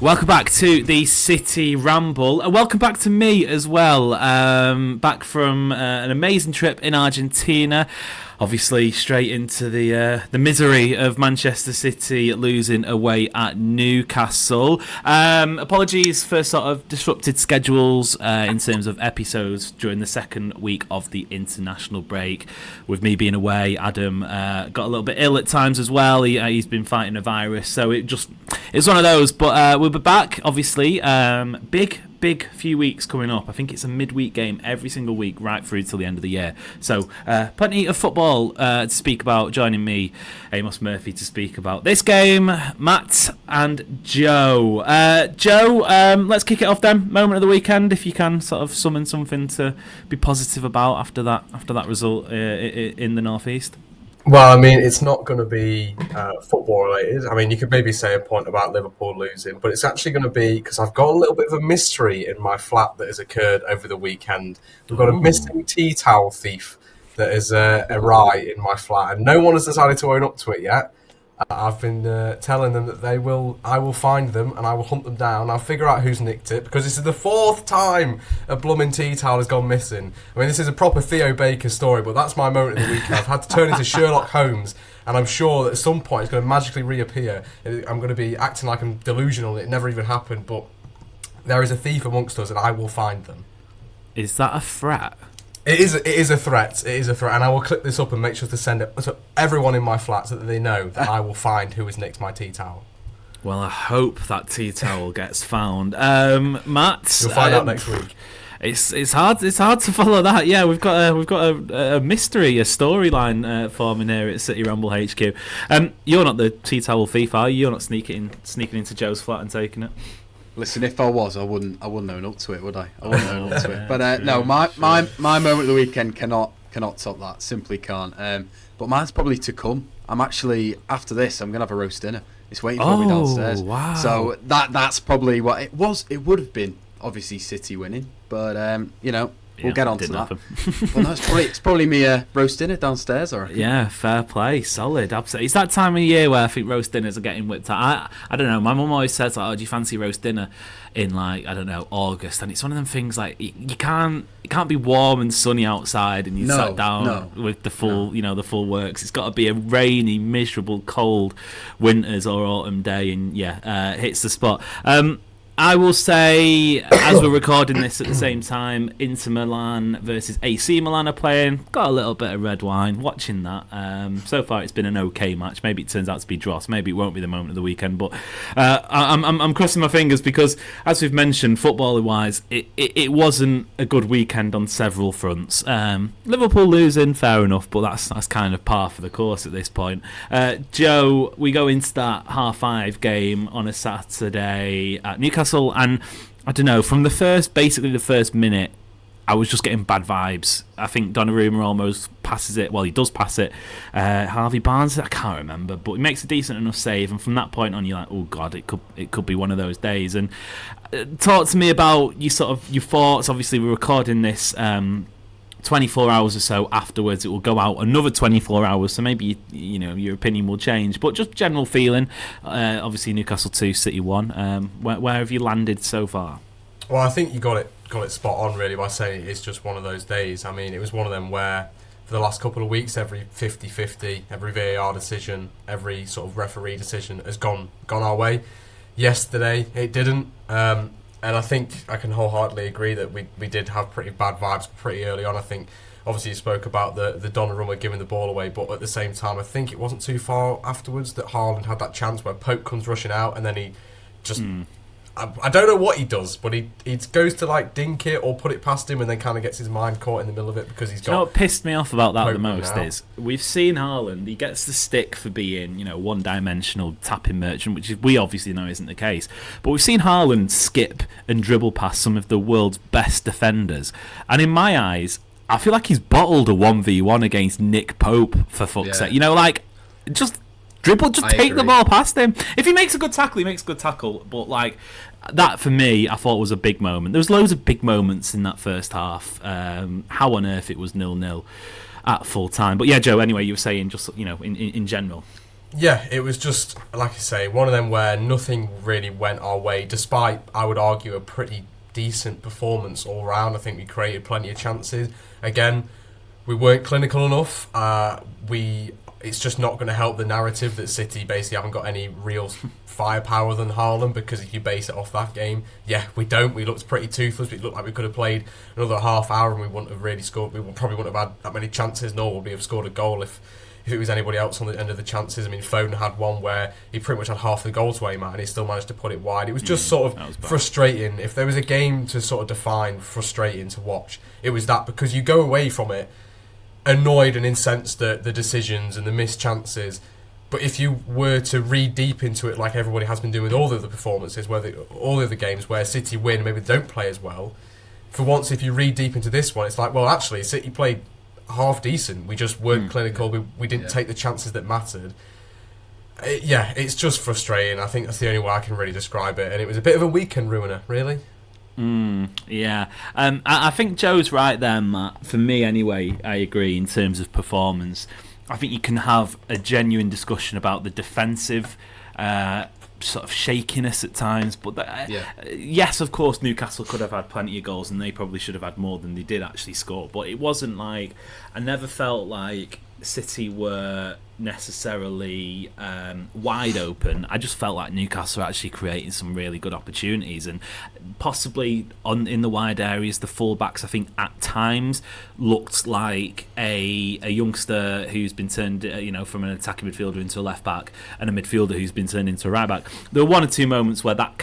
Welcome back to the City Ramble. Welcome back to me as well. Back from an amazing trip in Argentina. Obviously, straight into the misery of Manchester City losing away at Newcastle. Apologies for sort of disrupted schedules in terms of episodes during the second week of the international break. With me being away, Adam got a little bit ill at times as well. He's been fighting a virus, so it's one of those. But we'll be back, obviously. Big few weeks coming up. I think it's a midweek game every single week right through till the end of the year. So plenty of football to speak about. Joining me, Amos Murphy, to speak about this game, Matt and Joe. Joe, let's kick it off then. Moment of the weekend, if you can sort of summon something to be positive about after that result in the northeast. Well, I mean, it's not going to be football related. I mean, you could maybe say a point about Liverpool losing, but it's actually going to be because I've got a little bit of a mystery in my flat that has occurred over the weekend. We've got a missing tea towel thief that is awry in my flat, and no one has decided to own up to it yet. I've been telling them that I will find them and I will hunt them down. I'll figure out who's nicked it because this is the fourth time a blooming tea towel has gone missing. I mean, this is a proper Theo Baker story, but that's my moment of the weekend. I've had to turn into Sherlock Holmes, and I'm sure that at some point it's going to magically reappear. I'm going to be acting like I'm delusional. It never even happened, but there is a thief amongst us and I will find them. Is that a threat? It is a threat. It is a threat, and I will clip this up and make sure to send it to everyone in my flat so that they know that I will find who has nicked my tea towel. Well, I hope that tea towel gets found. Matt, you'll find out next week. It's hard to follow that. Yeah, we've got a mystery, a storyline forming here at City Ramble HQ. You're not the tea towel thief, are you? You're not sneaking into Joe's flat and taking it. Listen, if I was, I wouldn't own up to it, would I? I wouldn't own up to it. But no, my moment of the weekend cannot top that. Simply can't. But mine's probably to come. I'm actually, after this, I'm gonna have a roast dinner. It's waiting for me downstairs. Wow. So that's probably what it was. It would have been obviously City winning, but we'll get on to that. Well, no, it's probably me roast dinner downstairs, or yeah, fair play, solid, absolutely. It's that time of year where I think roast dinners are getting whipped out. I don't know. My mum always says, "Oh, do you fancy roast dinner in August?" And it's one of them things like it can't be warm and sunny outside, and you sat down with the full the full works. It's got to be a rainy, miserable, cold winter's or autumn day, and hits the spot. I will say, as we're recording this at the same time, Inter Milan versus AC Milan are playing. Got a little bit of red wine watching that. So far, it's been an okay match. Maybe it turns out to be dross. Maybe it won't be the moment of the weekend. But I'm crossing my fingers because, as we've mentioned, football-wise, it wasn't a good weekend on several fronts. Liverpool losing, fair enough, but that's kind of par for the course at this point. Joe, we go into that 5:30 game on a Saturday at Newcastle. And I don't know, from the first minute, I was just getting bad vibes. I think Donnarumma almost passes it. Well, he does pass it. Harvey Barnes, I can't remember, but he makes a decent enough save. And from that point on, you're like, oh god, it could be one of those days. And talk to me about your thoughts. Obviously, we're recording this 24 hours or so afterwards. It will go out another 24 hours, so maybe your opinion will change, but just general feeling. Obviously Newcastle 2, City 1. Where have you landed so far? Well, I think you got it spot on really by saying it's just one of those days. I mean, it was one of them where for the last couple of weeks, every 50-50, every VAR decision, every sort of referee decision has gone our way. Yesterday it didn't. And I think I can wholeheartedly agree that we did have pretty bad vibes pretty early on. I think, obviously, you spoke about the Donnarumma giving the ball away, but at the same time, I think it wasn't too far afterwards that Haaland had that chance where Pope comes rushing out, and then he just... I don't know what he does, but he goes to like dink it or put it past him and then kind of gets his mind caught in the middle of it because he's got... You know what pissed me off about that Pope the most is we've seen Haaland, he gets the stick for being, one-dimensional tapping merchant, which we obviously know isn't the case. But we've seen Haaland skip and dribble past some of the world's best defenders. And in my eyes, I feel like he's bottled a 1v1 against Nick Pope, for fuck's sake. Just... dribble, just take the ball past him. If he makes a good tackle, he makes a good tackle. But that for me, I thought was a big moment. There was loads of big moments in that first half. How on earth it was 0-0 at full time. But yeah, Joe. Anyway, you were saying just in general. Yeah, it was just, like I say, one of them where nothing really went our way, despite, I would argue, a pretty decent performance all round. I think we created plenty of chances. Again, we weren't clinical enough. It's just not going to help the narrative that City basically haven't got any real firepower than Haaland, because if you base it off that game, yeah, we don't. We looked pretty toothless. We looked like we could have played another half hour and we wouldn't have really scored. We probably wouldn't have had that many chances, nor would we have scored a goal if it was anybody else on the end of the chances. I mean, Foden had one where he pretty much had half the goals away, man, and he still managed to put it wide. It was just sort of frustrating. If there was a game to sort of define frustrating to watch, it was that, because you go away from it annoyed and incensed at the decisions and the missed chances. But if you were to read deep into it, like everybody has been doing with all the other performances, all the other games where City win, maybe they don't play as well. For once, if you read deep into this one, it's like, well, actually, City played half decent. We just weren't clinical. We didn't take the chances that mattered. It's just frustrating. I think that's the only way I can really describe it. And it was a bit of a weekend ruiner, really. I think Joe's right there, Matt. For me, anyway, I agree in terms of performance. I think you can have a genuine discussion about the defensive sort of shakiness at times, but yes, of course, Newcastle could have had plenty of goals and they probably should have had more than they did actually score, but it wasn't like, I never felt like City were necessarily wide open. I just felt like Newcastle were actually creating some really good opportunities, and possibly in the wide areas, the fullbacks I think at times looked like a youngster who's been turned from an attacking midfielder into a left back, and a midfielder who's been turned into a right back. There were one or two moments where that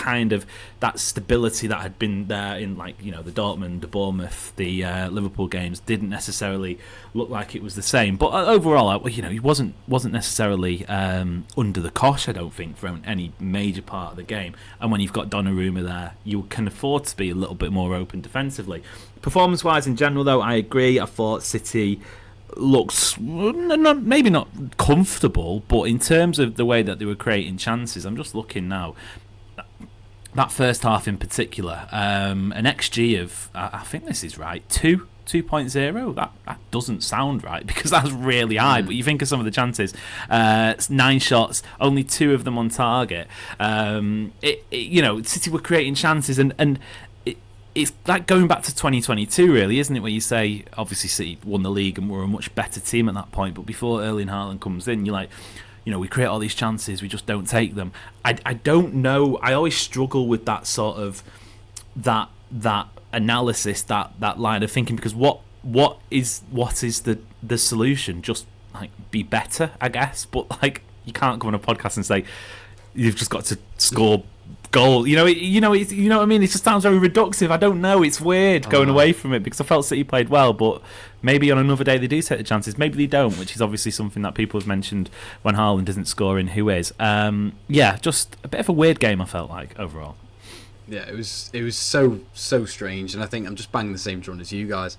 stability that had been there in the Dortmund, the Bournemouth, the Liverpool games didn't necessarily look like it was the same, but overall he wasn't necessarily under the cosh, I don't think, for any major part of the game. And when you've got Donnarumma there, you can afford to be a little bit more open defensively. Performance-wise, in general, though, I agree. I thought City looks maybe not comfortable, but in terms of the way that they were creating chances, I'm just looking now. That first half in particular, an XG of, I think this is right, 2.0. That doesn't sound right, because that's really high, but you think of some of the chances, 9 shots, only 2 of them on target. City were creating chances, and it's like going back to 2022, really, isn't it, where you say, obviously City won the league and were a much better team at that point, but before Erling Haaland comes in, you're like, we create all these chances, we just don't take them. I don't know, I always struggle with that sort of that analysis, that line of thinking, because what is the solution? Just like be better, I guess, but like you can't go on a podcast and say you've just got to score goal. You know what I mean? It just sounds very reductive. I don't know. It's weird going away from it, because I felt City played well, but maybe on another day they do take the chances. Maybe they don't, which is obviously something that people have mentioned when Haaland isn't scoring. Who is? Just a bit of a weird game, I felt like, overall. Yeah, it was so strange, and I think I'm just banging the same drum as you guys.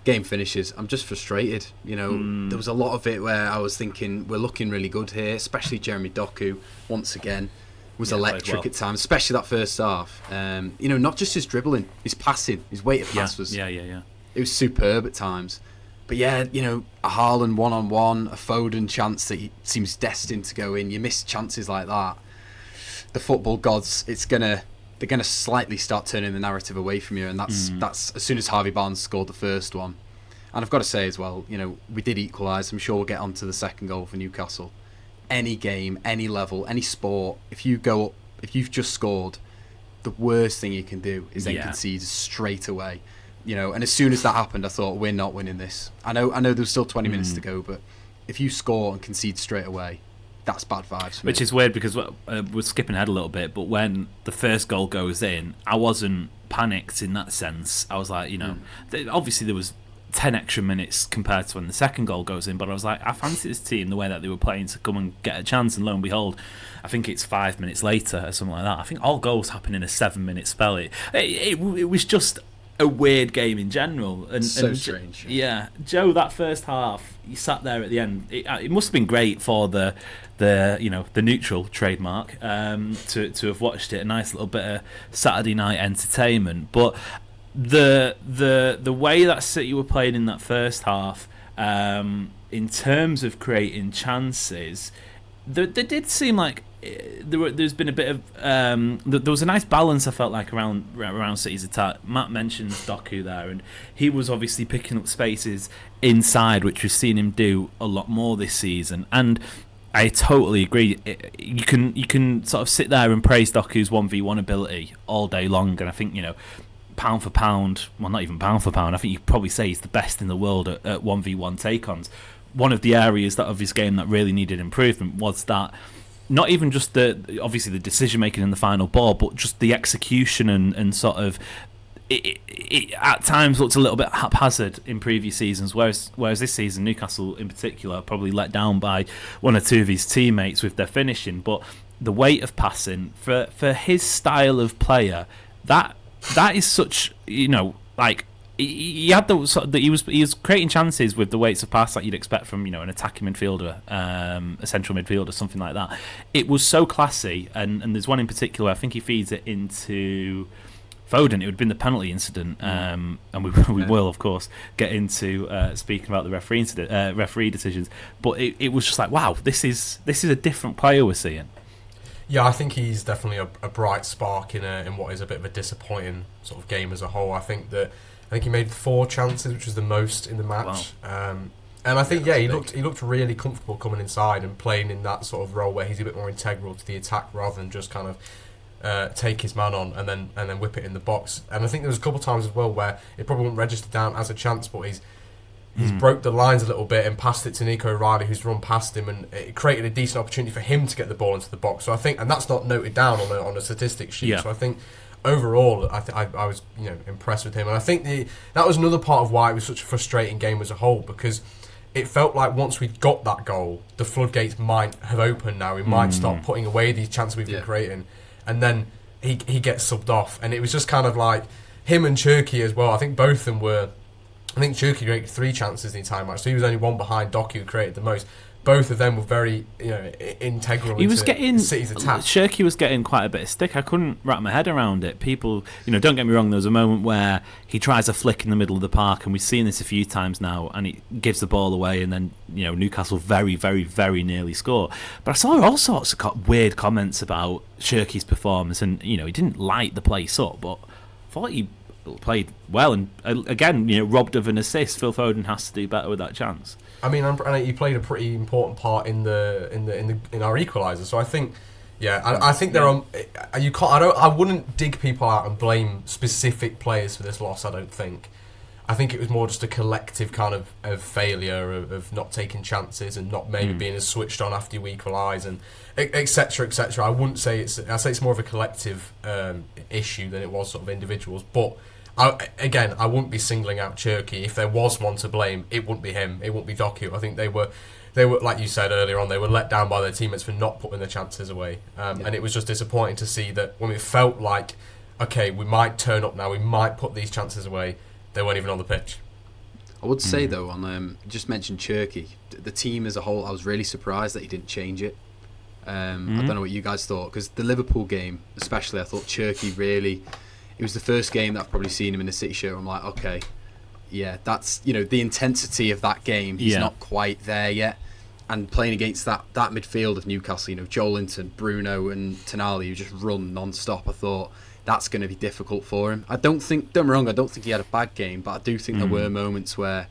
Game finishes, I'm just frustrated. There was a lot of it where I was thinking we're looking really good here, especially Jeremy Doku once again was electric at times, especially that first half. Not just his dribbling, his passing, his weight of pass was it was superb at times. But a Haaland one-on-one, a Foden chance that he seems destined to go in. You miss chances like that. The football gods, they're going to slightly start turning the narrative away from you, and that's as soon as Harvey Barnes scored the first one. And I've got to say as well, we did equalise. I'm sure we'll get onto the second goal for Newcastle. Any game, any level, any sport, if you go up, if you've just scored, the worst thing you can do is then concede straight away. And as soon as that happened, I thought, we're not winning this. I know there was still 20 minutes to go, but if you score and concede straight away, that's bad vibes for me. Which is weird, because we're skipping ahead a little bit, but when the first goal goes in, I wasn't panicked in that sense. I was like, obviously there was 10 extra minutes compared to when the second goal goes in, but I was like, I fancy this team, the way that they were playing, to come and get a chance, and lo and behold, I think it's 5 minutes later or something like that. I think all goals happen in a 7-minute spell. It was just a weird game in general, and strange. Yeah, Joe, that first half, you sat there at the end. It must have been great for the neutral trademark to have watched it. A nice little bit of Saturday night entertainment. But the way that City were playing in that first half, in terms of creating chances, there did seem like there's been a bit of there was a nice balance, I felt like, around City's attack. Matt mentioned Doku there, and he was obviously picking up spaces inside, which we've seen him do a lot more this season. And I totally agree. You can sort of sit there and praise Doku's 1v1 ability all day long, and I think, pound for pound, well, not even pound for pound, I think you could probably say he's the best in the world at 1v1 take-ons. One of the areas of his game that really needed improvement was that, not even just obviously the decision making in the final ball, but just the execution and sort of it at times looked a little bit haphazard in previous seasons, whereas this season Newcastle in particular probably let down by one or two of his teammates with their finishing. But the weight of passing for his style of player, that is such, like, he had he was creating chances with the weights of pass that you'd expect from an attacking midfielder, a central midfielder, something like that. It was so classy, and there's one in particular, I think he feeds it into Foden. It would have been the penalty incident, and we will of course get into speaking about the referee decisions. But it was just like, wow, this is a different player we're seeing. Yeah, I think he's definitely a bright spark in what is a bit of a disappointing sort of game as a whole. I think he made 4 chances, which was the most in the match. Wow. And I think he looked really comfortable coming inside and playing in that sort of role where he's a bit more integral to the attack rather than just kind of take his man on and then whip it in the box. And I think there was a couple of times as well where it probably wouldn't register down as a chance, but he's broke the lines a little bit and passed it to Nico O'Reilly, who's run past him, and it created a decent opportunity for him to get the ball into the box. So I think, and that's not noted down on a statistics sheet. Yeah. So I think overall, I was impressed with him, and I think that was another part of why it was such a frustrating game as a whole, because it felt like once we got that goal, the floodgates might have opened. Now we might start putting away these chances we've been creating, and then he gets subbed off, and it was just kind of like him and Cherki as well. I think both of them were. I think Cherki created 3 chances in the entire match, so he was only one behind Doku, who created the most. Both of them were very, integral into City's attack. Cherki was getting quite a bit of stick. I couldn't wrap my head around it. People, don't get me wrong, there was a moment where he tries a flick in the middle of the park, and we've seen this a few times now, and he gives the ball away, and then, Newcastle very, very, very nearly score. But I saw all sorts of weird comments about Cherki's performance, and, he didn't light the place up, but I thought he played well, and again, robbed of an assist. Phil Foden has to do better with that chance. I mean, and he played a pretty important part in our equaliser. So I think, I think there are. You can't. I wouldn't dig people out and blame specific players for this loss. I don't think. I think it was more just a collective kind of failure of not taking chances and not maybe being as switched on after you equalise and etc. etc. I wouldn't say I say it's more of a collective issue than it was sort of individuals, but. I wouldn't be singling out Cherki. If there was one to blame, it wouldn't be him. It wouldn't be Doku. I think they were, like you said earlier on, they were let down by their teammates for not putting the chances away. And it was just disappointing to see that when it felt like, okay, we might turn up now, we might put these chances away, they weren't even on the pitch. I would say though, on just mentioned Cherki, the team as a whole, I was really surprised that he didn't change it. I don't know what you guys thought, because the Liverpool game, especially, I thought Cherki really. It was the first game that I've probably seen him in a City shirt. I'm like, okay, yeah, that's the intensity of that game. He's not quite there yet, and playing against that midfield of Newcastle, Joelinton, Bruno, and Tonali, who just run non-stop. I thought that's going to be difficult for him. Don't get me wrong, I don't think he had a bad game, but I do think there were moments where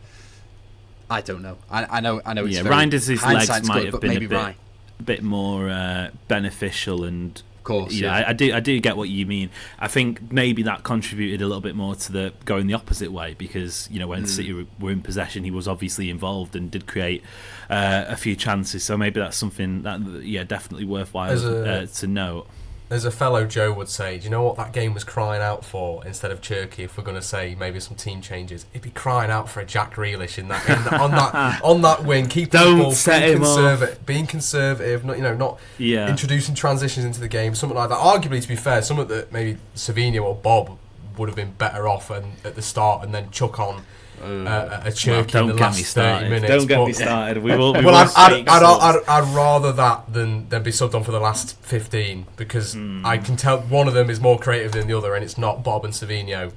I don't know. I know. It's Reinders' legs might have been a bit more beneficial and. Course, I do get what you mean. I think maybe that contributed a little bit more to the going the opposite way, because when City were in possession, he was obviously involved and did create a few chances. So maybe that's something that definitely worthwhile to note. As a fellow Joe would say, do you know what that game was crying out for instead of Cherki? If we're going to say maybe some team changes, it'd be crying out for a Jack Grealish on that wing, keeping the ball, being conservative, not introducing transitions into the game, something like that. Arguably, to be fair, something that maybe Savinho or Bob would have been better off at the start, and then chuck on a Cherki in the last 30 minutes. Don't get me started. I'd rather that than be subbed on for the last 15, because I can tell one of them is more creative than the other, and it's not Bob and Savinho.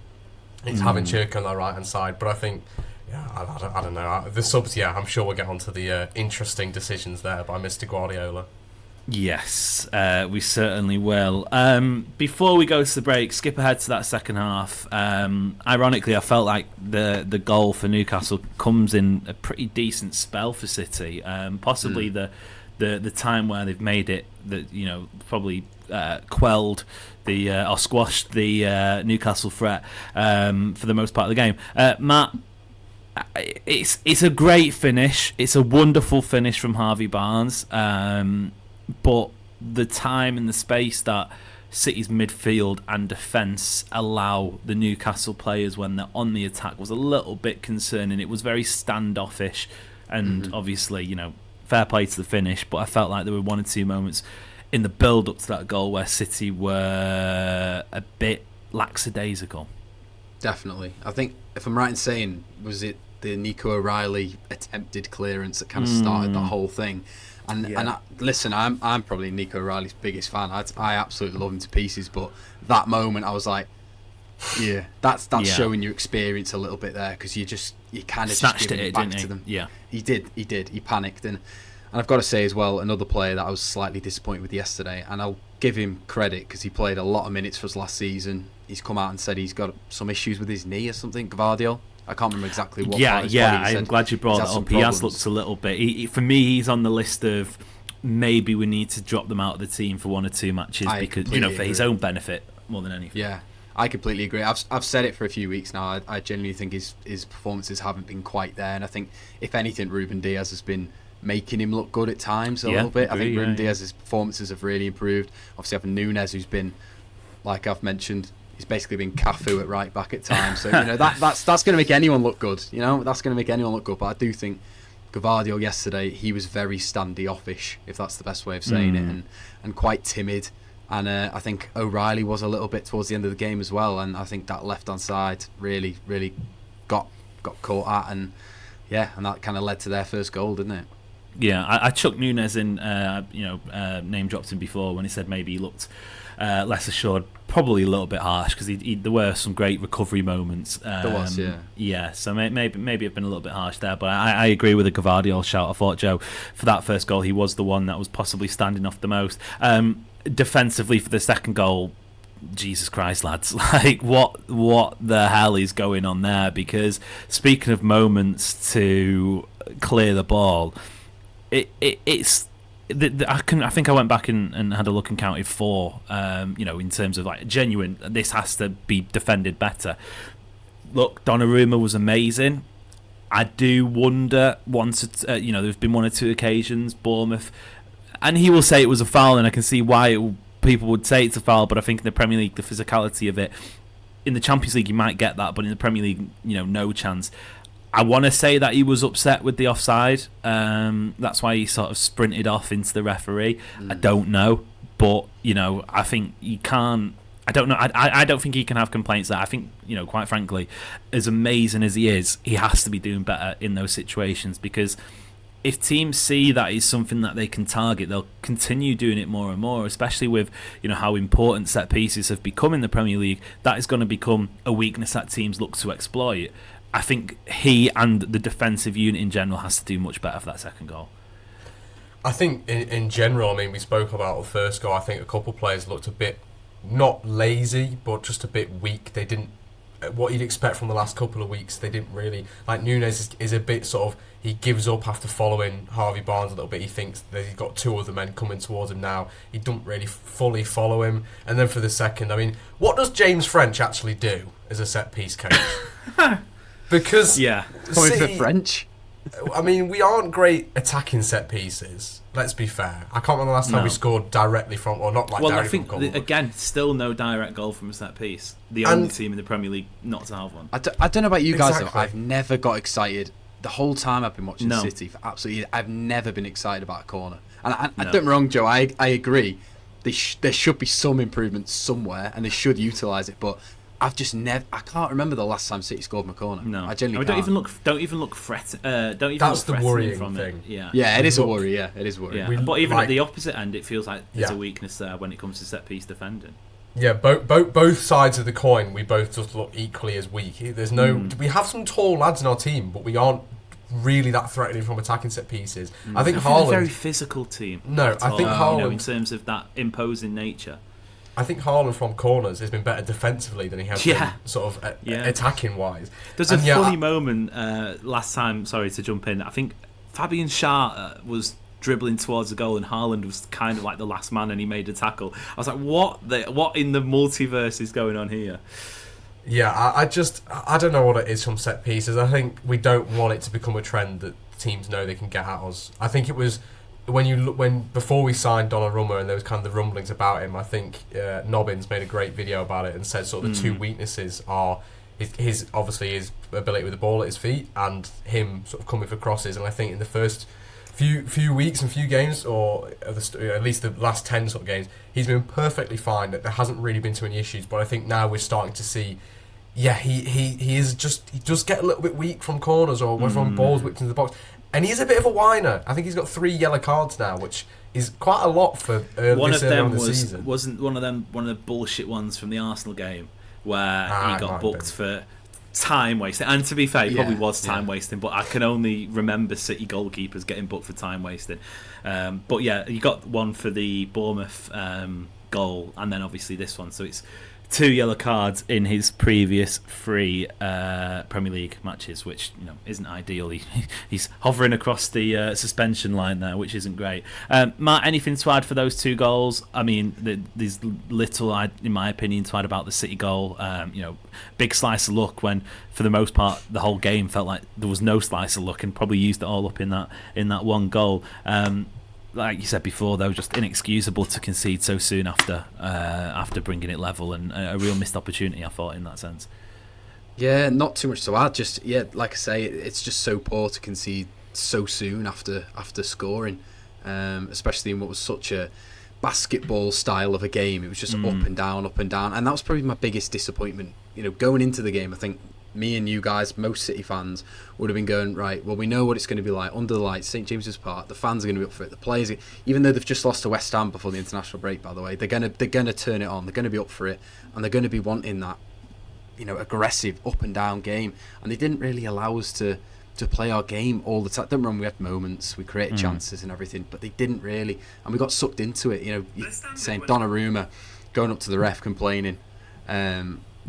It's having Cherki on the right hand side. But I think, I don't know. The subs, I'm sure we'll get onto the interesting decisions there by Mr. Guardiola. Yes, we certainly will. Before we go to the break, skip ahead to that second half. Ironically, I felt like the goal for Newcastle comes in a pretty decent spell for City. Possibly the time where they've made it that probably quelled the or squashed the Newcastle threat for the most part of the game. Matt, it's a great finish. It's a wonderful finish from Harvey Barnes. But the time and the space that City's midfield and defence allow the Newcastle players when they're on the attack was a little bit concerning. It was very standoffish, and obviously, fair play to the finish, but I felt like there were one or two moments in the build-up to that goal where City were a bit lackadaisical. Definitely. I think, if I'm right in saying, was it the Nico O'Reilly attempted clearance that kind of started that whole thing? Listen, I'm probably Nico O'Reilly's biggest fan. I absolutely love him to pieces. But that moment, I was like, yeah, that's showing your experience a little bit there, because you kind of snatched it back to them. Yeah, he did. He panicked, and I've got to say as well, another player that I was slightly disappointed with yesterday, and I'll give him credit because he played a lot of minutes for us last season. He's come out and said he's got some issues with his knee or something. Gvardiol. I can't remember exactly what. I'm glad you brought that up. He has looked a little bit. For me, he's on the list of maybe we need to drop them out of the team for one or two matches because for his own benefit more than anything. Yeah, I completely agree. I've said it for a few weeks now. I genuinely think his performances haven't been quite there, and I think if anything, Ruben Diaz has been making him look good at times a little bit. I think Ruben Diaz's performances have really improved. Obviously, having Nunez, who's been, like I've mentioned, he's basically been Cafu at right back at times. So that's going to make anyone look good. That's going to make anyone look good. But I do think Gvardiol yesterday, he was very standoffish, if that's the best way of saying it, and quite timid. And I think O'Reilly was a little bit towards the end of the game as well. And I think that left hand side really, really got caught at, and that kind of led to their first goal, didn't it? Yeah, I chucked Nunez in. Name dropped him before when he said maybe he looked less assured. Probably a little bit harsh because there were some great recovery moments. There was, yeah. Yeah, so maybe I've been a little bit harsh there, but I agree with the Gvardiol shout. I thought, Joe, for that first goal, he was the one that was possibly standing off the most. Defensively for the second goal, Jesus Christ, lads! Like what the hell is going on there? Because speaking of moments to clear the ball, it's. I think I went back and had a look and counted 4. In terms of like genuine, this has to be defended better. Look, Donnarumma was amazing. I do wonder there's been one or two occasions Bournemouth, and he will say it was a foul, and I can see why people would say it's a foul. But I think in the Premier League, the physicality of it, in the Champions League, you might get that, but in the Premier League, no chance. I want to say that he was upset with the offside. That's why he sort of sprinted off into the referee. I don't know, but I think you can't. I don't know. I don't think he can have complaints there. I think quite frankly, as amazing as he is, he has to be doing better in those situations, because if teams see that is something that they can target, they'll continue doing it more and more. Especially with how important set pieces have become in the Premier League, that is going to become a weakness that teams look to exploit. I think he and the defensive unit in general has to do much better for that second goal. I think in general, we spoke about the first goal. I think a couple of players looked a bit, not lazy, but just a bit weak. They didn't, what you'd expect from the last couple of weeks, they didn't really, like Nunez is a bit sort of, he gives up after following Harvey Barnes a little bit. He thinks that he's got 2 other men coming towards him now. He doesn't really fully follow him. And then for the second, what does James French actually do as a set-piece coach? Because coming for French, we aren't great attacking set pieces. Let's be fair. I can't remember the last time we scored directly from, or not like. Well, I think again, still no direct goal from a set piece. The only team in the Premier League not to have one. I don't know about you guys though. I've never got excited the whole time I've been watching City. For absolutely, I've never been excited about a corner. And I don't get me wrong, Joe. I agree. There should be some improvement somewhere, and they should utilise it, but. I've just never. I can't remember the last time City scored from a corner. No, I genuinely can't. Don't even look threatening. That's the worrying from thing. It. Yeah, it is a worry. Yeah, it is a worry. Yeah. But even at the opposite end, it feels like there's a weakness there when it comes to set piece defending. Yeah, both sides of the coin, we both just look equally as weak. There's no. We have some tall lads in our team, but we aren't really that threatening from attacking set pieces. I think They're a very physical team. No, I think Haaland, in terms of that imposing nature. I think Haaland from corners has been better defensively than he has been sort of attacking wise. There's a funny moment last time. Sorry to jump in. I think Fabian Schär was dribbling towards the goal and Haaland was kind of like the last man and he made a tackle. I was like, what in the multiverse is going on here? Yeah, I don't know what it is from set pieces. I think we don't want it to become a trend that teams know they can get at us. I think it was before we signed Donnarumma and there was kind of the rumblings about him. I think Nobbins made a great video about it and said sort of the two weaknesses are his ability with the ball at his feet and him sort of coming for crosses. And I think in the first few weeks and few games, or at least the last 10 sort of games, he's been perfectly fine. There hasn't really been too many issues. But I think now we're starting to see. Yeah, he does get a little bit weak from corners or from balls whipped into the box. And he's a bit of a whiner. I think he's got 3 yellow cards now, which is quite a lot for this early in the season. Wasn't one of the bullshit ones from the Arsenal game where he got booked for time wasting? And to be fair, he probably was time wasting, but I can only remember City goalkeepers getting booked for time wasting. But yeah, he got one for the Bournemouth goal, and then obviously this one. So it's 2 yellow cards in his previous 3 Premier League matches, which isn't ideal. He's hovering across the suspension line there, which isn't great. Matt, anything to add for those 2 goals? I mean, there's little, in my opinion, to add about the City goal. Big slice of luck when, for the most part, the whole game felt like there was no slice of luck and probably used it all up in that one goal. Like you said before, though, just inexcusable to concede so soon after bringing it level, and a real missed opportunity, I thought, in that sense. Yeah, not too much to add. Just like I say, it's just so poor to concede so soon after scoring, especially in what was such a basketball style of a game. It was just up and down, and that was probably my biggest disappointment. Going into the game, I think me and you guys, most City fans, would have been going, right, well, we know what it's going to be like under the lights, St James's Park. The fans are going to be up for it. The players, even though they've just lost to West Ham before the international break, by the way, they're going to turn it on. They're going to be up for it, and they're going to be wanting that, aggressive up and down game. And they didn't really allow us to play our game all the time. Don't remember, we had moments, we created chances and everything, but they didn't really, and we got sucked into it. You're saying Donnarumma going up to the ref complaining.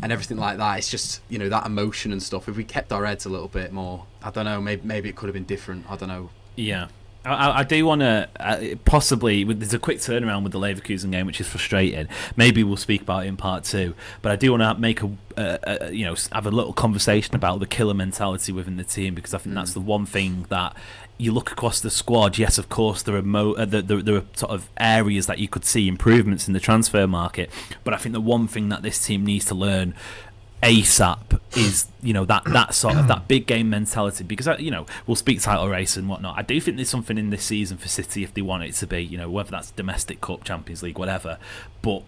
And everything like that. It's just, that emotion and stuff. If we kept our heads a little bit more, I don't know, maybe it could have been different. I don't know. Yeah. I do want to possibly. There's a quick turnaround with the Leverkusen game, which is frustrating. Maybe we'll speak about it in part 2. But I do want to make have a little conversation about the killer mentality within the team, because I think that's the one thing that you look across the squad. Yes, of course, there are there are sort of areas that you could see improvements in the transfer market. But I think the one thing that this team needs to learn ASAP is that sort of that big game mentality, because we'll speak title race and whatnot. I do think there's something in this season for City if they want it to be, whether that's domestic cup, Champions League, whatever. But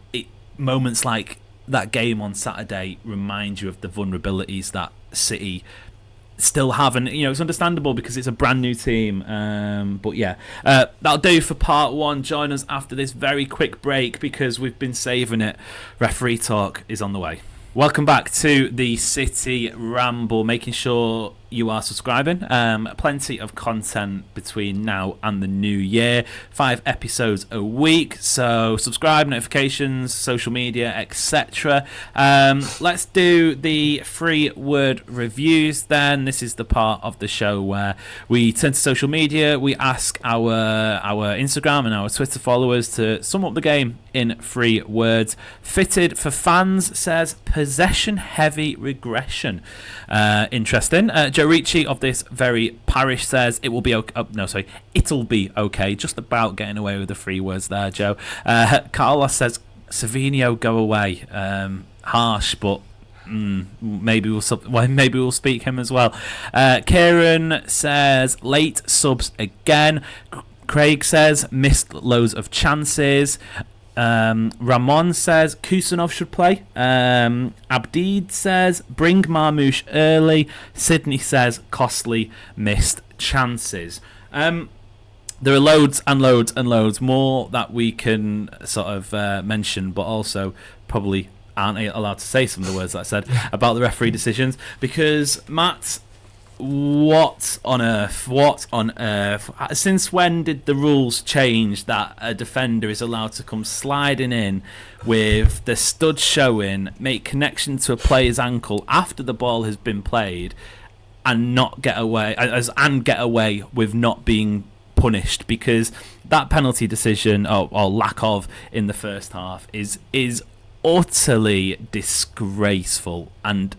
moments like that game on Saturday remind you of the vulnerabilities that City still have, and it's understandable because it's a brand new team. But yeah, that'll do for part 1. Join us after this very quick break because we've been saving it. Referee talk is on the way. Welcome back to the City Ramble. Making sure you are subscribing. Plenty of content between now and the new year. 5 episodes a week. So subscribe, notifications, social media, etc. Let's do the 3-word reviews then. This is the part of the show where we turn to social media. We ask our Instagram and our Twitter followers to sum up the game in 3 words. Fitted for fans says possession heavy regression. Interesting. Joe Ricci of this very parish says it will be okay. It'll be okay. Just about getting away with the 3 words there, Joe. Carlos says Savinho go away. Harsh, but maybe we'll speak him as well. Kieran says late subs again. Craig says missed loads of chances. Ramon says Kusanov should play. Abdeed says bring Marmoush early. Sydney says costly missed chances. There are loads and loads and loads more that we can sort of mention, but also probably aren't allowed to say some of the words that I said about the referee decisions, because Matt, What on earth? What on earth? Since when did the rules change that a defender is allowed to come sliding in with the stud showing, make connection to a player's ankle after the ball has been played, and not get away with not being punished? Because that penalty decision or lack of in the first half is utterly disgraceful, and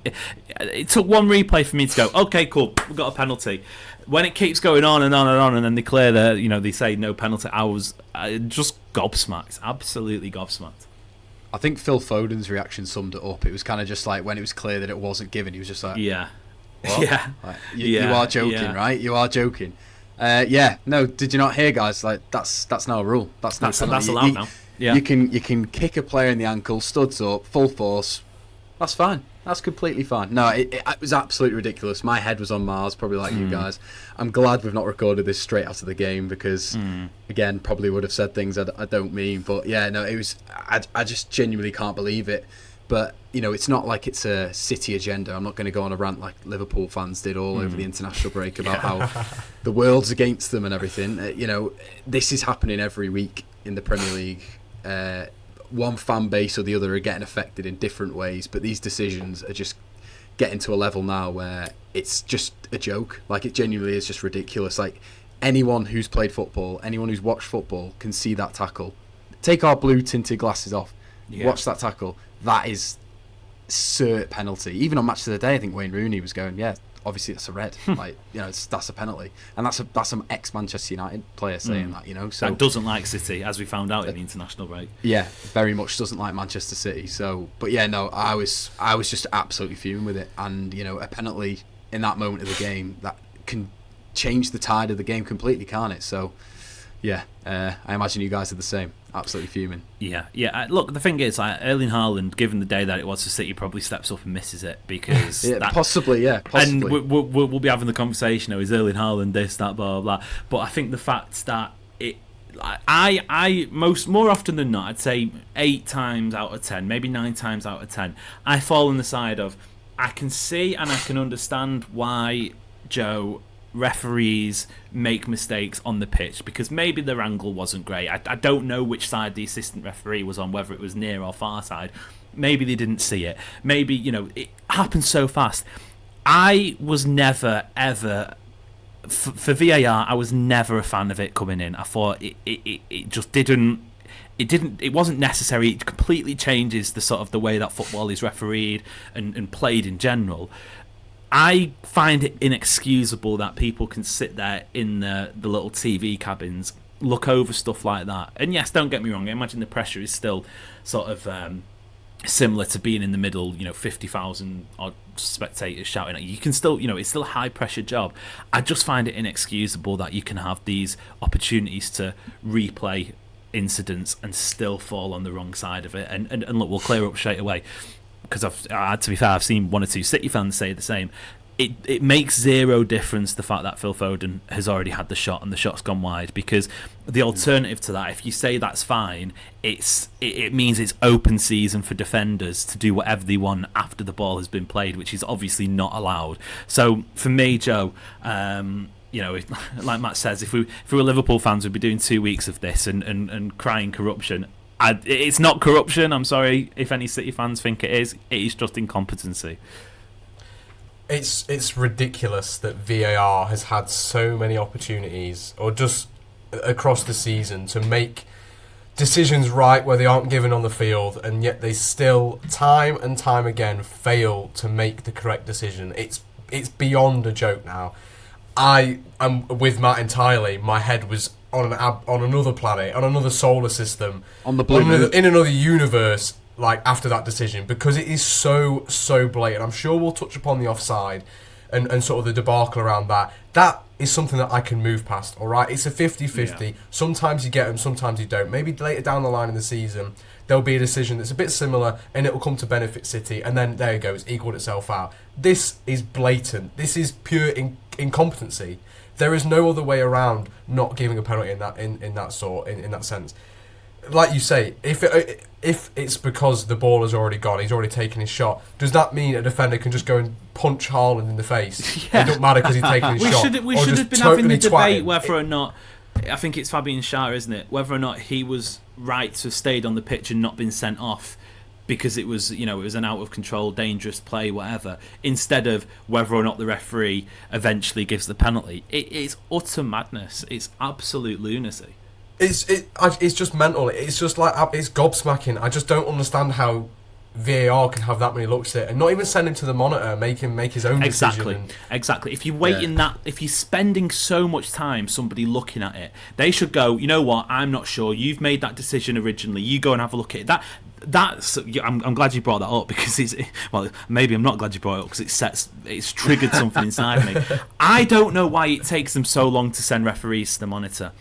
it took one replay for me to go, okay, cool, we've got a penalty. When it keeps going on and on and on, and then they clear they say no penalty, I was just gobsmacked, absolutely gobsmacked. I think Phil Foden's reaction summed it up. It was kind of just like when it was clear that it wasn't given, he was just like, yeah, what? Yeah, like, you are joking, right? You are joking. No, did you not hear, guys? Like that's now a rule. That's allowed now. Yeah. You can kick a player in the ankle, studs up, full force. That's fine. That's completely fine. No, it was absolutely ridiculous. My head was on Mars, probably like you guys. I'm glad we've not recorded this straight after the game because, again, probably would have said things I don't mean. But yeah, no, it was. I just genuinely can't believe it. But it's not like it's a City agenda. I'm not going to go on a rant like Liverpool fans did all over the international break about how the world's against them and everything. This is happening every week in the Premier League. One fan base or the other are getting affected in different ways, but these decisions are just getting to a level now where it's just a joke. Like, it genuinely is just ridiculous. Like, anyone who's played football, anyone who's watched football can see that tackle. Take our blue tinted glasses off, watch that tackle. That is cert penalty. Even on Match of the Day, I think Wayne Rooney was going, obviously that's a red. Like, that's a penalty, and that's some ex-Manchester United player saying that. So that doesn't like City, as we found out in the international break. Yeah, very much doesn't like Manchester City. So, but yeah, no, I was just absolutely fuming with it, and a penalty in that moment of the game that can change the tide of the game completely, can't it? So, yeah, I imagine you guys are the same. Absolutely fuming. Yeah. Look, the thing is, Erling Haaland, given the day that it was for City, probably steps up and misses it because possibly. And we'll be having the conversation. Is Erling Haaland this, that, blah, blah, blah. But I think the fact that more often than not, I'd say 8 times out of 10, maybe 9 times out of 10, I fall on the side of I can see and I can understand why referees make mistakes on the pitch, because maybe their angle wasn't great. I don't know which side the assistant referee was on, whether it was near or far side. Maybe they didn't see it. Maybe, it happened so fast. I was never, ever, for VAR, I was never a fan of it coming in. I thought it just didn't. It wasn't necessary. It completely changes the sort of the way that football is refereed and played in general. I find it inexcusable that people can sit there in the little TV cabins, look over stuff like that. And yes, don't get me wrong, I imagine the pressure is still sort of similar to being in the middle, 50,000 odd spectators shouting at you. You can still, it's still a high pressure job. I just find it inexcusable that you can have these opportunities to replay incidents and still fall on the wrong side of it. And look, we'll clear up straight away. Because to be fair, I've seen 1 or 2 City fans say the same. It makes zero difference the fact that Phil Foden has already had the shot and the shot's gone wide, because the alternative to that, if you say that's fine, it means it's open season for defenders to do whatever they want after the ball has been played, which is obviously not allowed. So for me, Joe, like Matt says, if we were Liverpool fans, we'd be doing 2 weeks of this and crying corruption. It's not corruption. I'm sorry if any City fans think it is. It is just incompetency. It's ridiculous that VAR has had so many opportunities, or just across the season, to make decisions right where they aren't given on the field, and yet they still, time and time again, fail to make the correct decision. It's beyond a joke now. I am with Matt entirely. My head was on another planet, on another solar system, on the blue moon, in another universe, like after that decision, because it is so blatant. I'm sure we'll touch upon the offside and sort of the debacle around that. That is something that I can move past, all right? It's a 50-50. Yeah. Sometimes you get them, sometimes you don't. Maybe later down the line in the season, there'll be a decision that's a bit similar and it will come to benefit City, and then there you go, it's equaled itself out. This is blatant. This is pure incompetency. There is no other way around not giving a penalty in that sense. like you say, if it's because the ball has already gone, he's already taken his shot, does that mean a defender can just go and punch Haaland in the face? Yeah. It doesn't matter because he's taken his shot. We should have been having the debate whether or not, I think it's Fabian Schär, isn't it? Whether or not he was right to have stayed on the pitch and not been sent off because it was, it was an out of control, dangerous play, whatever. Instead of whether or not the referee eventually gives the penalty. It's utter madness. It's absolute lunacy. It's just mental. It's just like, it's gobsmacking. I just don't understand how VAR can have that many looks at it and not even send him to the monitor, make him make his own decision. Exactly. If you're waiting if you're spending so much time somebody looking at it, they should go, you know what, I'm not sure. You've made that decision originally. You go and have a look at it. I'm glad you brought that up because maybe I'm not glad you brought it up because it's triggered something inside me. I don't know why it takes them so long to send referees to the monitor.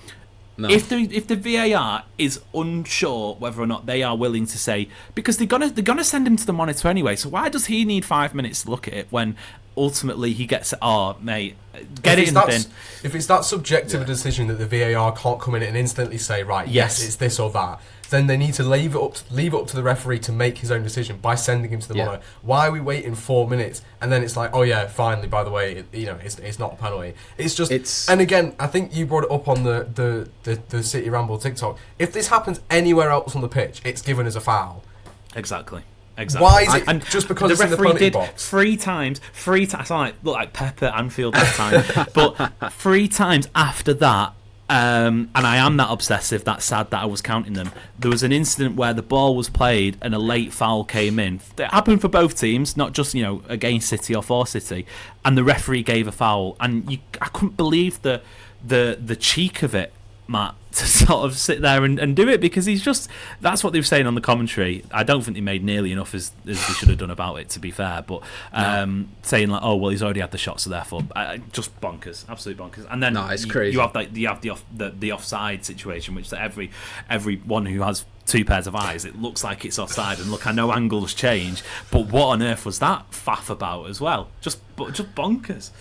No. If the VAR is unsure whether or not they are willing to say, because they're gonna send him to the monitor anyway, so why does he need 5 minutes to look at it when ultimately he gets mate, get it in the bin? If it's that subjective a decision that the VAR can't come in and instantly say, right, yes, it's this or that, then they need to leave it up to the referee to make his own decision by sending him to the monitor. Why are we waiting 4 minutes and then it's like, oh yeah, finally, by the way, it's not a penalty. And again, I think you brought it up on the City Ramble TikTok. If this happens anywhere else on the pitch, it's given as a foul. Exactly. Why is it just because the it's in the referee penalty did box? Three times. I sound like Pepper Anfield that time, but 3 times after that. And I am that obsessive, that sad that I was counting them. There was an incident where the ball was played and a late foul came in. It happened for both teams, not just against City or for City. And the referee gave a foul, and I couldn't believe the cheek of it, Matt, to sort of sit there and do it, because that's what they were saying on the commentary. I don't think they made nearly enough as they should have done about it, to be fair, but saying like, oh well, he's already had the shot, so therefore just bonkers, absolute bonkers. And then it's crazy. You have the offside situation, which everyone who has 2 pairs of eyes, it looks like it's offside, and look, I know angles change, but what on earth was that faff about as well? Just bonkers.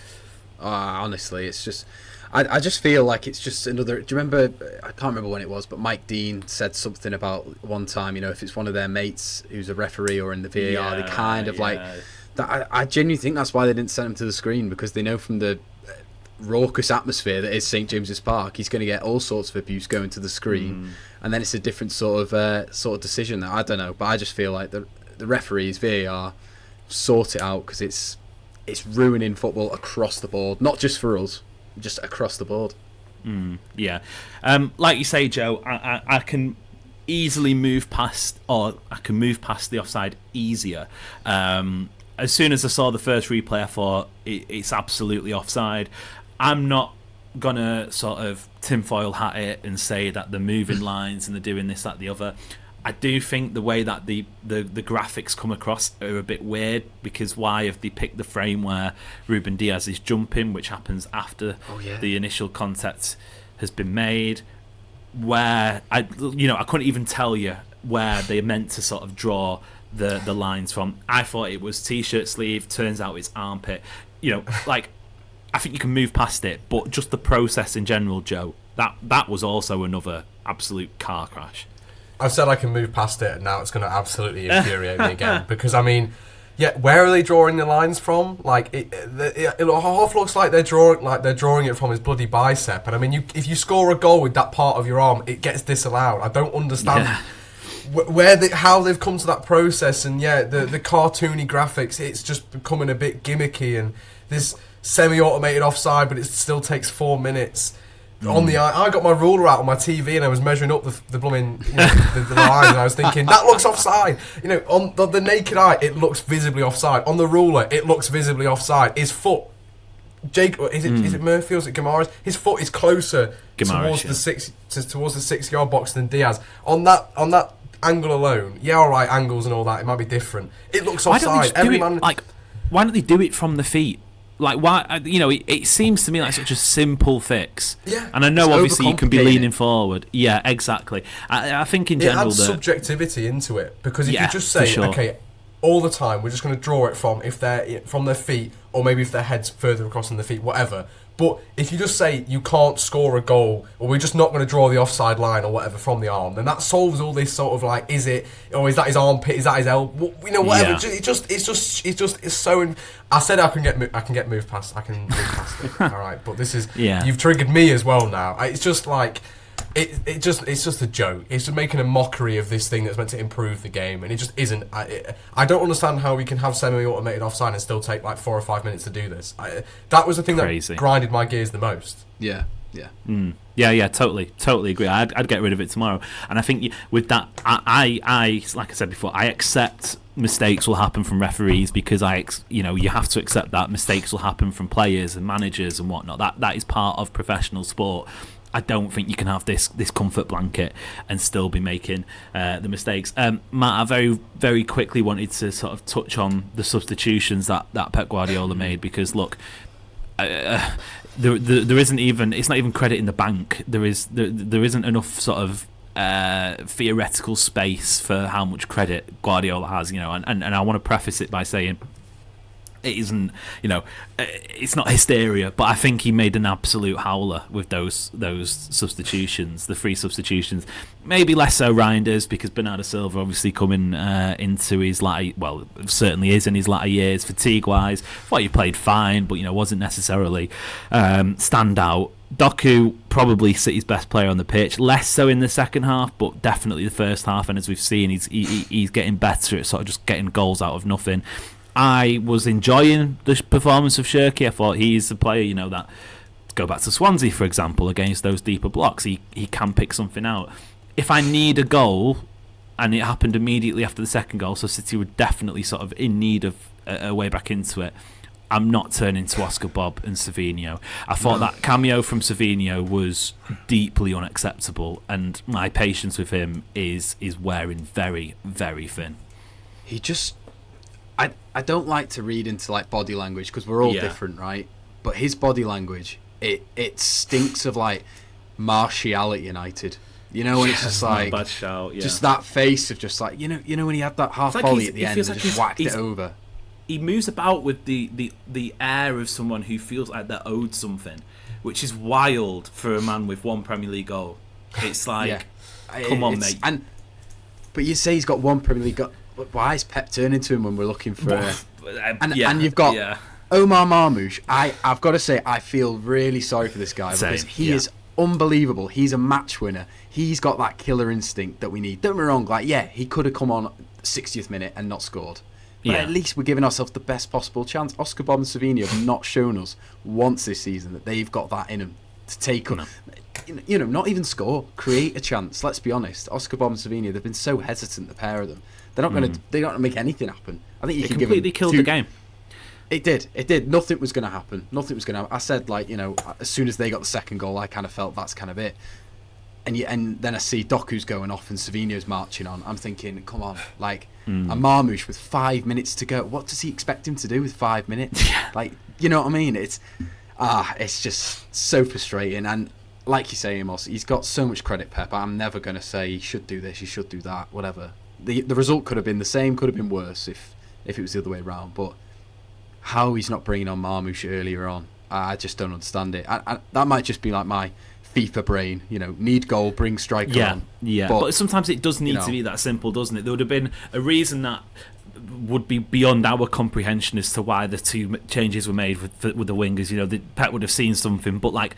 Honestly, it's just, I just feel like it's just another. Do you remember? I can't remember when it was, but Mike Dean said something about one time. If it's one of their mates who's a referee or in the VAR, they kind of like that. I genuinely think that's why they didn't send him to the screen, because they know from the raucous atmosphere that is St James's Park, he's going to get all sorts of abuse going to the screen, and then it's a different sort of decision. That I don't know, but I just feel like the referees, VAR, sort it out, because it's ruining football across the board, not just for us. Just across the board. Like you say, Joe, I can easily move past the offside easier. As soon as I saw the first replay, I thought it's absolutely offside. I'm not gonna sort of tinfoil hat it and say that they're moving lines and they're doing this, that, the other. I do think the way that the graphics come across are a bit weird, because why have they picked the frame where Ruben Diaz is jumping, which happens after the initial contact has been made, where I couldn't even tell you where they meant to sort of draw the lines from. I thought it was t-shirt sleeve, turns out it's armpit. I think you can move past it, but just the process in general, Joe, that was also another absolute car crash. I've said I can move past it, and now it's going to absolutely infuriate me again. Because, where are they drawing the lines from? Like, it half looks like they're drawing it from his bloody bicep. And, if you score a goal with that part of your arm, it gets disallowed. I don't understand how they've come to that process. And, the cartoony graphics, it's just becoming a bit gimmicky. And this semi-automated offside, but it still takes 4 minutes. I got my ruler out on my TV and I was measuring up the blooming the line, and I was thinking that looks offside. On the naked eye, it looks visibly offside. On the ruler, it looks visibly offside. His foot, is it Murphy or is it Gamara's? His foot is closer towards the 6-yard box than Diaz. On that angle alone, alright, angles and all that, it might be different. It looks offside. Why don't they do it from the feet? Like, why? It seems to me like such a simple fix. Yeah. And I know obviously you can be leaning forward. Yeah, exactly. I think in general it adds subjectivity into it, because if you just say, okay, all the time we're just going to draw it from their feet, or maybe if their head's further across than their feet, whatever. But if you just say you can't score a goal, or we're just not going to draw the offside line or whatever from the arm, then that solves all this sort of like, is that his armpit, is that his elbow, whatever. Yeah. It's so. I said I can get moved past. I can move past it. All right, but this is you've triggered me as well now. It's just like. It's just a joke. It's just making a mockery of this thing that's meant to improve the game, and it just isn't. I don't understand how we can have semi-automated offside and still take like 4 or 5 minutes to do this. That was the thing that grinded my gears the most. Yeah. Totally agree. I'd get rid of it tomorrow. And I think with that, I like I said before, I accept mistakes will happen from referees because you have to accept that mistakes will happen from players and managers and whatnot. That is part of professional sport. I don't think you can have this comfort blanket and still be making the mistakes. Matt, I very, very quickly wanted to sort of touch on the substitutions that Pep Guardiola made, because look, there isn't even, it's not even credit in the bank. There isn't enough sort of theoretical space for how much credit Guardiola has, and I want to preface it by saying it isn't, it's not hysteria, but I think he made an absolute howler with those substitutions, the 3 substitutions. Maybe less so Reinders, because Bernardo Silva obviously coming into his certainly is in his latter years, fatigue-wise. Thought he played fine, but wasn't necessarily standout. Doku, probably City's best player on the pitch, less so in the second half, but definitely the first half, and as we've seen, he's getting better at sort of just getting goals out of nothing. I was enjoying the performance of Shirky. I thought he's a player, that, go back to Swansea, for example, against those deeper blocks, he can pick something out. If I need a goal, and it happened immediately after the second goal, so City were definitely sort of in need of a way back into it, I'm not turning to Oscar Bob and Savinho. I thought that cameo from Savinho was deeply unacceptable, and my patience with him is wearing very, very thin. He just... I don't like to read into like body language because we're all different, right? But his body language, it stinks of like Martial at United. And it's just like bad shout, just that face of just like when he had that half volley at the end and just whacked it over. He moves about with the air of someone who feels like they're owed something, which is wild for a man with 1 Premier League goal. It's like, come on, mate. But you say he's got 1 Premier League goal. Why is Pep turning to him when we're looking for and you've got Omar Marmoush. I've got to say I feel really sorry for this guy because he is unbelievable. He's a match winner. He's got that killer instinct that we need. Don't get me wrong, he could have come on 60th minute and not scored. But at least we're giving ourselves the best possible chance. Oscar Bob and Savinho have not shown us once this season that they've got that in them to take up. Not even score, create a chance. Let's be honest. Oscar Bob and Savinho, they've been so hesitant, the pair of them. They're not going to. They're not going to make anything happen. I think you can completely killed the game. It did. Nothing was going to happen. I said as soon as they got the second goal, I kind of felt that's kind of it. And then I see Doku's going off and Savinho's marching on. I'm thinking, come on, a Marmoush with 5 minutes to go. What does he expect him to do with 5 minutes? You know what I mean? It's just so frustrating. And like you say, Amos, he's got so much credit, Pep. I'm never going to say he should do this, he should do that, whatever. The result could have been the same, could have been worse if it was the other way around. But how he's not bringing on Marmoush earlier on, I just don't understand it. That might just be like my FIFA brain, need goal, bring striker on. Yeah, but sometimes it does need to be that simple, doesn't it? There would have been a reason that would be beyond our comprehension as to why the 2 changes were made with the wingers. The Pep would have seen something, but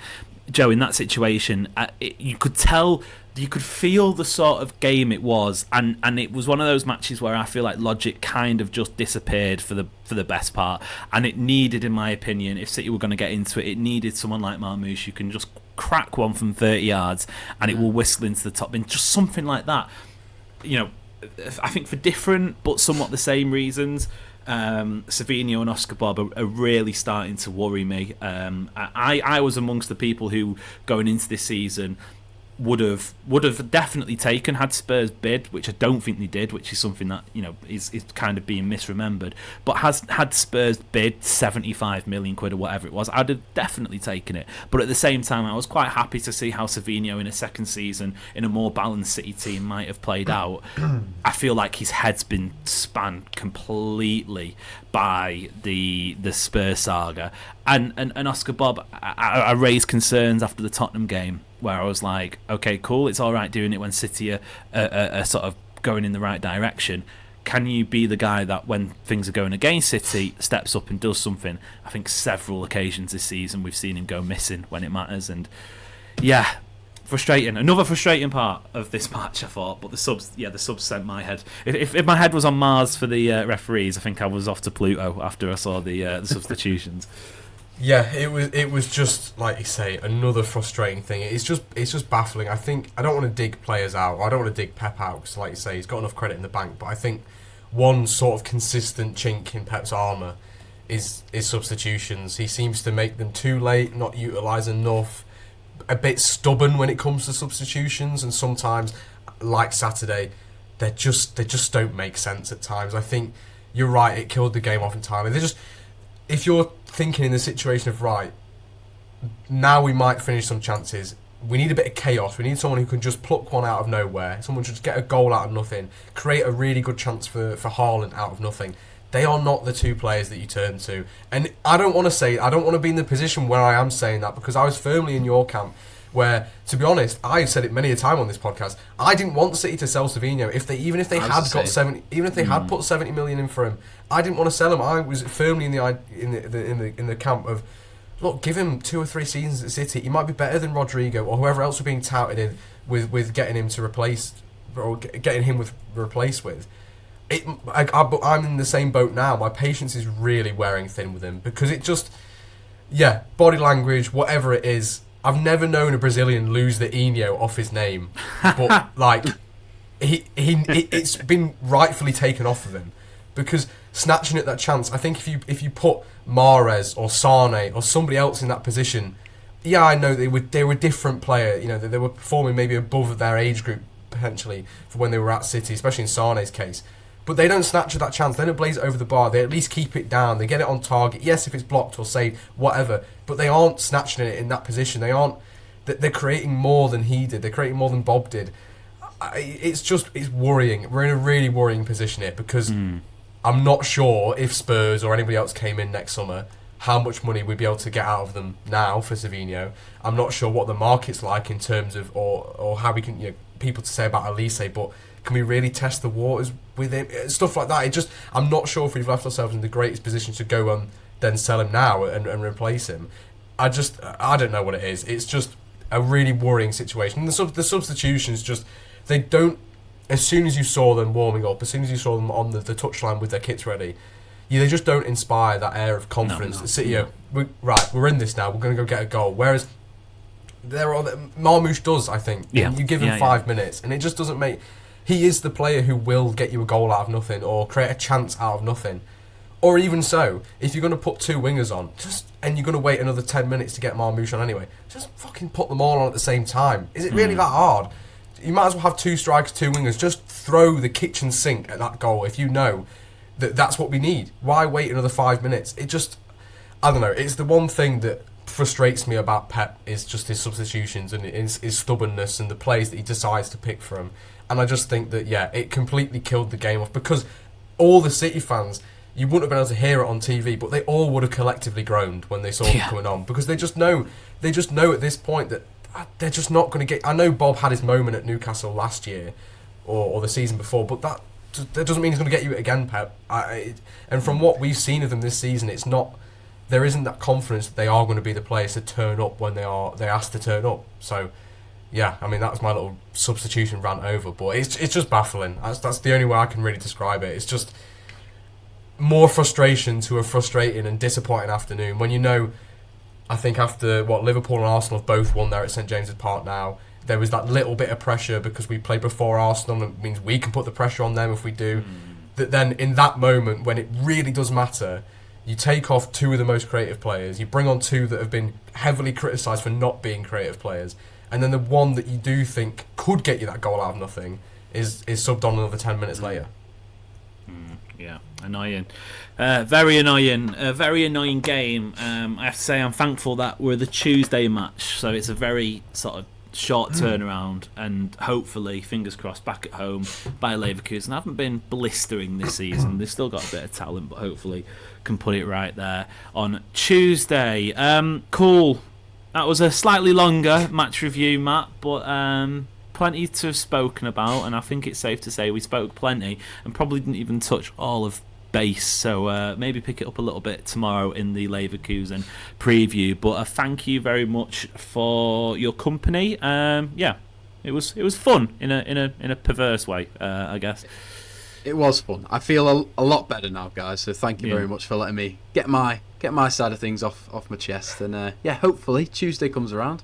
Joe, in that situation, you could tell, you could feel the sort of game it was, and it was one of those matches where I feel like logic kind of just disappeared for the best part, and it needed, in my opinion, if City were going to get into it, it needed someone like Marmoush who can just crack one from 30 yards and it will whistle into the top bin, just something like that. I think for different but somewhat the same reasons, Savinho and Oscar Bob are really starting to worry me. I was amongst the people who, going into this season, would have definitely taken had Spurs bid, which I don't think they did, which is something that is kind of being misremembered. But had Spurs bid 75 million quid or whatever it was, I'd have definitely taken it. But at the same time, I was quite happy to see how Savinho in a second season in a more balanced City team might have played out. I feel like his head's been spanned completely by the Spurs saga, And Oscar Bob, I raised concerns after the Tottenham game where I was like, okay, cool, it's all right doing it when City are sort of going in the right direction. Can you be the guy that when things are going against City steps up and does something? I think several occasions this season we've seen him go missing when it matters, and yeah, frustrating. Another frustrating part of this match, I thought, but the subs sent my head. If my head was on Mars for the referees, I think I was off to Pluto after I saw the substitutions. Yeah, it was just like you say, another frustrating thing. It's just baffling. I think I don't want to dig players out, or I don't want to dig Pep out because, like you say, he's got enough credit in the bank. But I think one sort of consistent chink in Pep's armour is substitutions. He seems to make them too late, not utilise enough, a bit stubborn when it comes to substitutions, and sometimes, like Saturday, they just don't make sense at times. I think you're right. It killed the game off entirely. If you're thinking in the situation of, right, now we might finish some chances, we need a bit of chaos, we need someone who can just pluck one out of nowhere, someone should just get a goal out of nothing, create a really good chance for Haaland out of nothing. They are not the two players that you turn to. And I don't want to be in the position where I am saying that, because I was firmly in your camp where, to be honest, I've said it many a time on this podcast, I didn't want City to sell Savinho. Even if they had put 70 million in for him, I didn't want to sell him. I was firmly in the camp of, look, give him 2 or 3 seasons at City. He might be better than Rodrigo or whoever else we're being touted in with getting him to replace, or getting him replaced with. I'm in the same boat now. My patience is really wearing thin with him, because it just, body language, whatever it is. I've never known a Brazilian lose the Eno off his name, but like it's been rightfully taken off of him, because snatching at that chance. I think if you put Mahrez or Sane or somebody else in that position, I know they were different player. You know, they were performing maybe above their age group potentially for when they were at City, especially in Sane's case. But they don't snatch at that chance. They don't blaze it over the bar. They at least keep it down. They get it on target. Yes, if it's blocked or saved, whatever. But they aren't snatching it in that position. They're creating more than he did. They're creating more than Bob did. It's worrying. We're in a really worrying position here, because I'm not sure if Spurs or anybody else came in next summer, how much money we'd be able to get out of them now for Savinho. I'm not sure what the market's like in terms of, or how we can, people to say about Elise, but can we really test the waters with him? Stuff like that. I'm not sure if we've left ourselves in the greatest position to go and then sell him now and replace him. I don't know what it is. It's just a really worrying situation. And the substitutions they don't, as soon as you saw them warming up, as soon as you saw them on the touchline with their kits ready, they just don't inspire that air of confidence. No. City, we're in this now, we're going to go get a goal. Whereas Marmoush does, I think. Yeah. You give him 5 minutes, and it just doesn't make... He is the player who will get you a goal out of nothing, or create a chance out of nothing. Or even so, if you're going to put 2 wingers on, and you're going to wait another 10 minutes to get Marmoush on anyway, just fucking put them all on at the same time. Is it really that hard? You might as well have 2 strikers, 2 wingers. Just throw the kitchen sink at that goal if you know that's what we need. Why wait another 5 minutes? I don't know. It's the one thing that frustrates me about Pep is just his substitutions and his stubbornness and the plays that he decides to pick from. And I just think that, it completely killed the game off, because all the City fans, you wouldn't have been able to hear it on TV, but they all would have collectively groaned when they saw it coming on, because they just know at this point that they're just not going to get... I know Bob had his moment at Newcastle last year or the season before, but that doesn't mean he's going to get you it again, Pep. And from what we've seen of them this season, there isn't that confidence that they are going to be the players to turn up when they're asked to turn up. So... I mean, that was my little substitution rant over, but it's just baffling. That's the only way I can really describe it. It's just more frustration to a frustrating and disappointing afternoon when I think after Liverpool and Arsenal have both won there at St James's Park now, there was that little bit of pressure because we played before Arsenal, and it means we can put the pressure on them if we do. That then in that moment when it really does matter, you take off 2 of the most creative players, you bring on 2 that have been heavily criticised for not being creative players, and then the one that you do think could get you that goal out of nothing is subbed on another 10 minutes later. Annoying. Very annoying. A very annoying game. I have to say I'm thankful that we're the Tuesday match, so it's a very sort of short turnaround, and hopefully, fingers crossed, back at home by Leverkusen. I haven't been blistering this season. They've still got a bit of talent, but hopefully can put it right there on Tuesday. Cool. That was a slightly longer match review, Matt, but plenty to have spoken about, and I think it's safe to say we spoke plenty and probably didn't even touch all of base, so maybe pick it up a little bit tomorrow in the Leverkusen preview. But thank you very much for your company. It was fun in a perverse way, I guess. It was fun. I feel a lot better now, guys. So thank you very much for letting me get my side of things off my chest. And hopefully Tuesday comes around.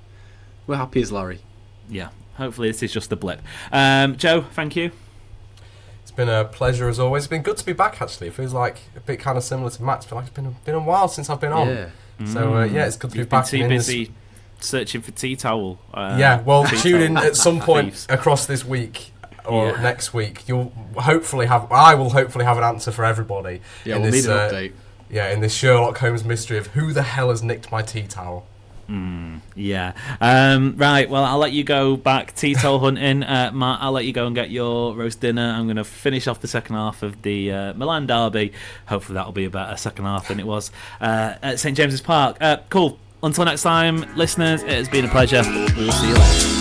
We're happy as Larry. Yeah, hopefully this is just a blip. Joe, thank you. It's been a pleasure as always. It's been good to be back. Actually, it feels like a bit kind of similar to Matt's. But like it's been a while since I've been on. Yeah. So it's good to be back. Too busy searching for tea towel. Tune in at some point across this week or next week. I will hopefully have an answer for everybody. Yeah, we'll need an update. Yeah, in this Sherlock Holmes mystery of who the hell has nicked my tea towel. Right, well, I'll let you go back tea towel hunting. Matt, I'll let you go and get your roast dinner. I'm going to finish off the second half of the Milan derby. Hopefully that'll be a better second half than it was at St James's Park. Cool. Until next time, listeners, it has been a pleasure. We'll see you later.